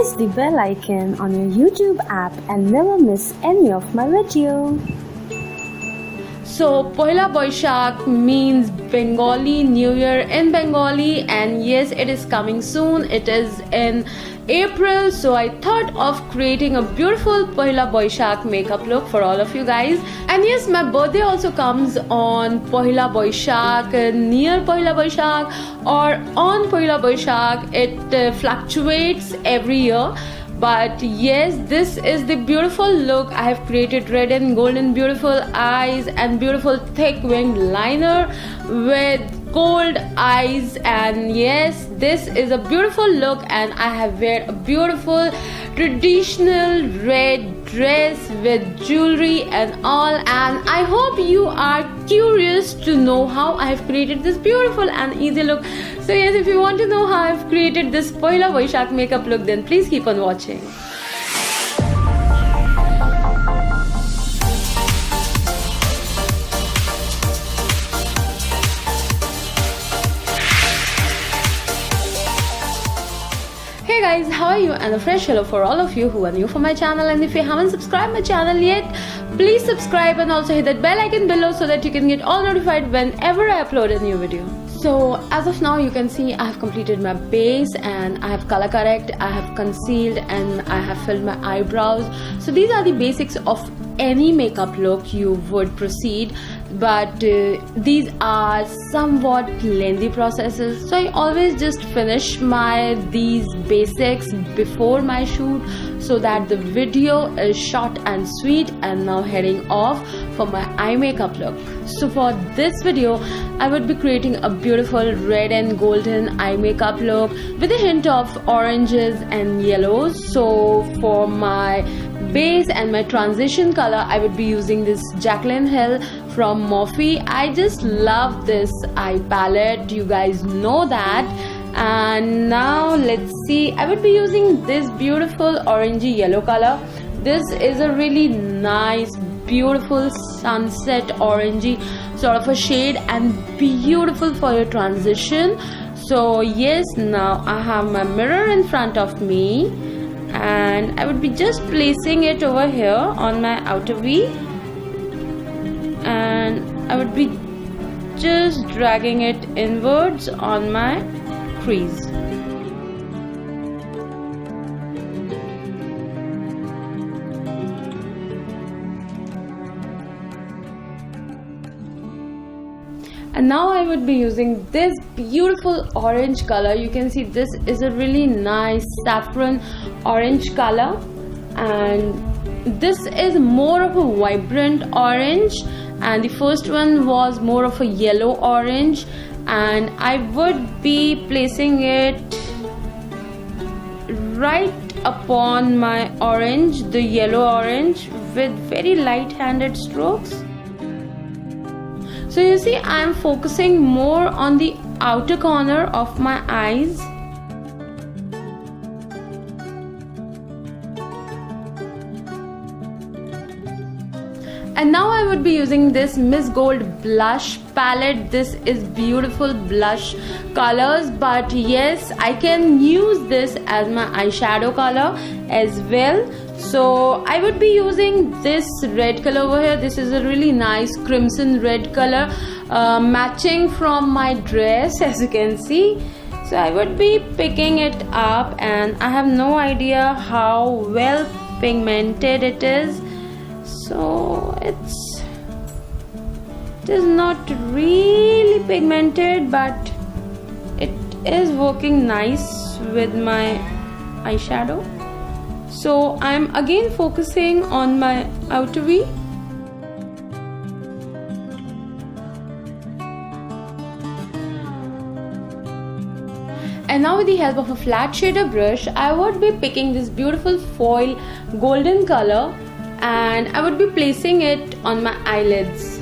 Press the bell icon on your YouTube app and never miss any of my video. So Poila Baishakh means Bengali New Year in Bengali, and yes, it is coming soon. It is in April, so I thought of creating a beautiful Poila Baishakh makeup look for all of you guys. And yes, my birthday also comes on Poila Baishakh, near Poila Baishakh or on Poila Baishakh. It fluctuates every year. But yes, this is the beautiful look I have created. Red and golden beautiful eyes and beautiful thick winged liner with gold eyes. And yes, this is a beautiful look, and I have wear a beautiful traditional red dress with jewelry and all. And I hope you are curious to know how I have created this beautiful and easy look. So yes, if you want to know how I've created this Poila Baishakh makeup look, then please keep on watching. Hey guys, how are you? And a fresh hello for all of you who are new for my channel. And if you haven't subscribed my channel yet, please subscribe and also hit that bell icon below so that you can get all notified whenever I upload a new video. So as of now, you can see I have completed my base and I have color correct, I have concealed, and I have filled my eyebrows. So these are the basics of any makeup look you would proceed, but these are somewhat lengthy processes, so I always just finish these basics before my shoot so that the video is short and sweet. And now heading off for my eye makeup look. So for this video, I would be creating a beautiful red and golden eye makeup look with a hint of oranges and yellows. So for my base and my transition color, I would be using this Jaclyn Hill from Morphe. I just love this eye palette, you guys know that. And now let's see, I would be using this beautiful orangey yellow color. This is a really nice beautiful sunset orangey sort of a shade and beautiful for your transition. So yes, now I have my mirror in front of me and I would be just placing it over here on my outer V, and I would be just dragging it inwards on my crease. And now I would be using this beautiful orange color. You can see this is a really nice saffron orange color, and this is more of a vibrant orange, and the first one was more of a yellow orange. And I would be placing it right upon my orange, the yellow orange, with very light-handed strokes. So you see, I am focusing more on the outer corner of my eyes. And now I would be using this Miss Gold blush palette. This is beautiful blush colors, but yes, I can use this as my eyeshadow color as well. So I would be using this red color over here. This is a really nice crimson red color, matching from my dress, as you can see. So I would be picking it up, and I have no idea how well pigmented it is. So it is not really pigmented, but it is working nice with my eyeshadow. So I'm again focusing on my outer V. And now with the help of a flat shader brush, I would be picking this beautiful foil golden color, and I would be placing it on my eyelids.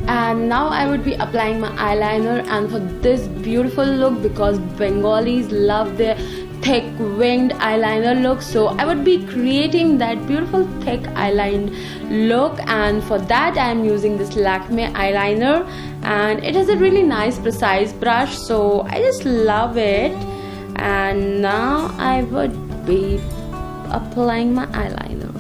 And now I would be applying my eyeliner, and for this beautiful look, because Bengalis love their thick winged eyeliner look, so I would be creating that beautiful thick eyelined look, and for that I am using this Lakme eyeliner, and it is a really nice precise brush, so I just love it. And now I would be applying my eyeliner.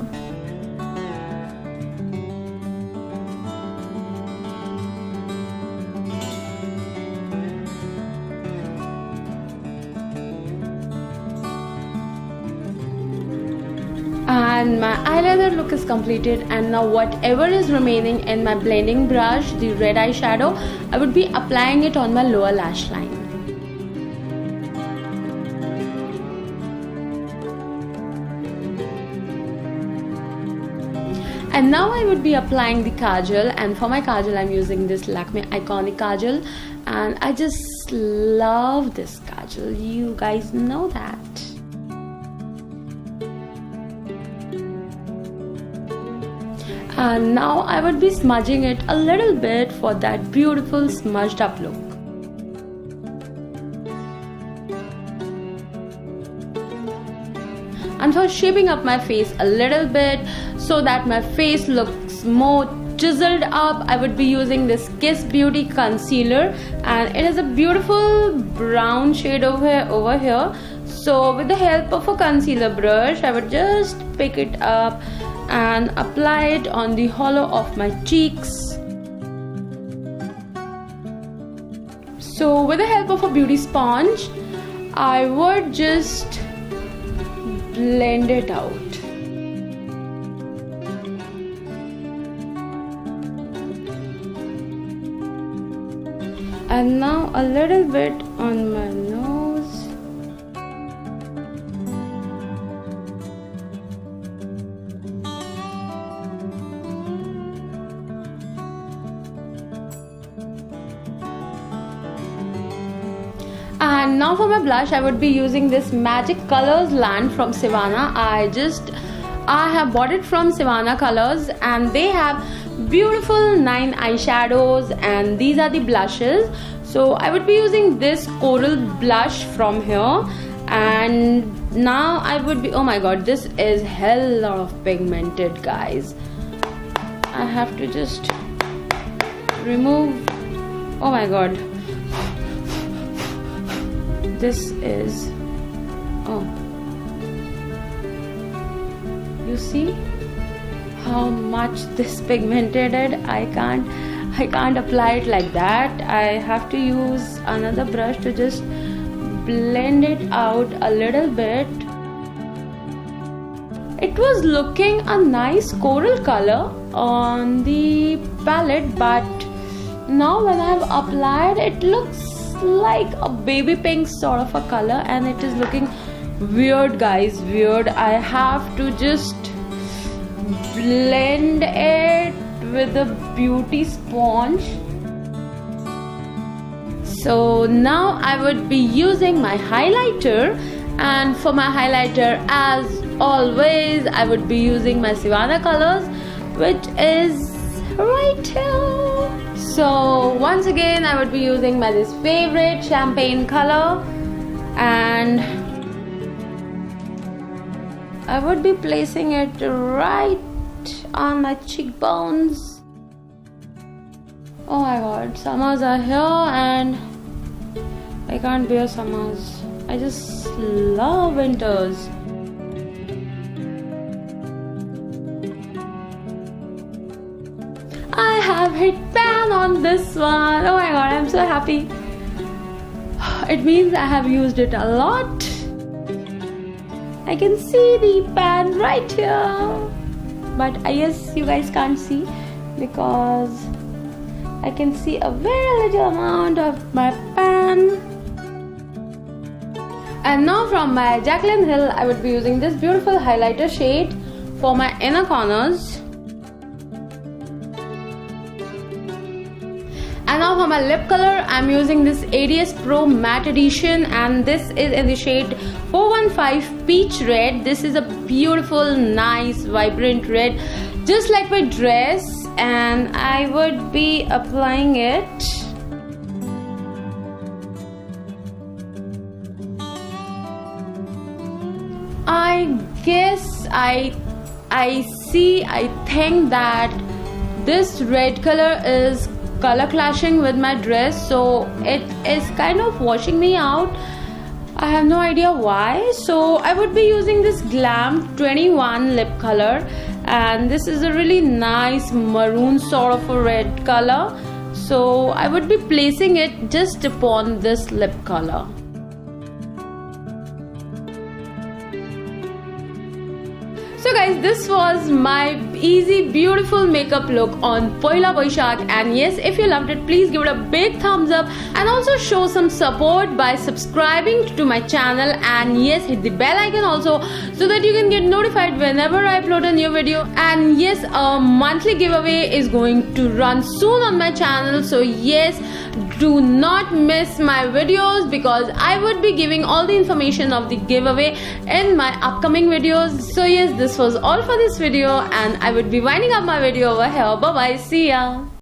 And my eyeliner look is completed, and now whatever is remaining in my blending brush, the red eyeshadow, I would be applying it on my lower lash line. And now I would be applying the kajal, and for my kajal I'm using this Lakme Iconic Kajal, and I just love this kajal, you guys know that. And now I would be smudging it a little bit for that beautiful smudged up look. And for shaping up my face a little bit so that my face looks more chiseled up, I would be using this Kiss Beauty concealer, and it is a beautiful brown shade over here. So with the help of a concealer brush, I would just pick it up and apply it on the hollow of my cheeks. So with the help of a beauty sponge, I would just blend it out. And now a little bit on my nose. And now for my blush, I would be using this Magic Colors Land from Sivana. I have bought it from Sivana Colors, and they have beautiful 9 eyeshadows, and these are the blushes. So I would be using this coral blush from here, and now I would be, oh my god, this is hell lot of pigmented, guys. I have to just remove, oh my god, this is, oh, you see how much this pigmented it. I can't apply it like that. I have to use another brush to just blend it out a little bit. It was looking a nice coral color on the palette, but now when I've applied, it looks like a baby pink sort of a color, and it is looking weird, guys, weird. I have to just blend it with a beauty sponge. So now I would be using my highlighter, and for my highlighter, as always, I would be using my Sivana Colors, which is right here. So once again, I would be using my this favorite champagne color, and I would be placing it right on my cheekbones. Oh my god, summers are here and I can't bear summers. I just love winters. I have hit pan on this one. Oh my god, I'm so happy. It means I have used it a lot. I can see the pan right here, but I guess you guys can't see because I can see a very little amount of my pan. And now from my Jaclyn Hill, I would be using this beautiful highlighter shade for my inner corners. And now for my lip color, I'm using this ADS Pro Matte Edition, and this is in the shade 415 Peach Red. This is a beautiful, nice, vibrant red, just like my dress, and I would be applying it. I guess I think that this red color is color clashing with my dress, so it is kind of washing me out. I have no idea why. So I would be using this Glam 21 lip color, and this is a really nice maroon sort of a red color. So I would be placing it just upon this lip color. So guys, this was my easy beautiful makeup look on Poila Baishakh, and yes, if you loved it, please give it a big thumbs up and also show some support by subscribing to my channel, and yes, hit the bell icon also so that you can get notified whenever I upload a new video. And yes, a monthly giveaway is going to run soon on my channel, so yes, do not miss my videos because I would be giving all the information of the giveaway in my upcoming videos. So yes, this was all for this video, and I would be winding up my video over here. Bye bye, see ya.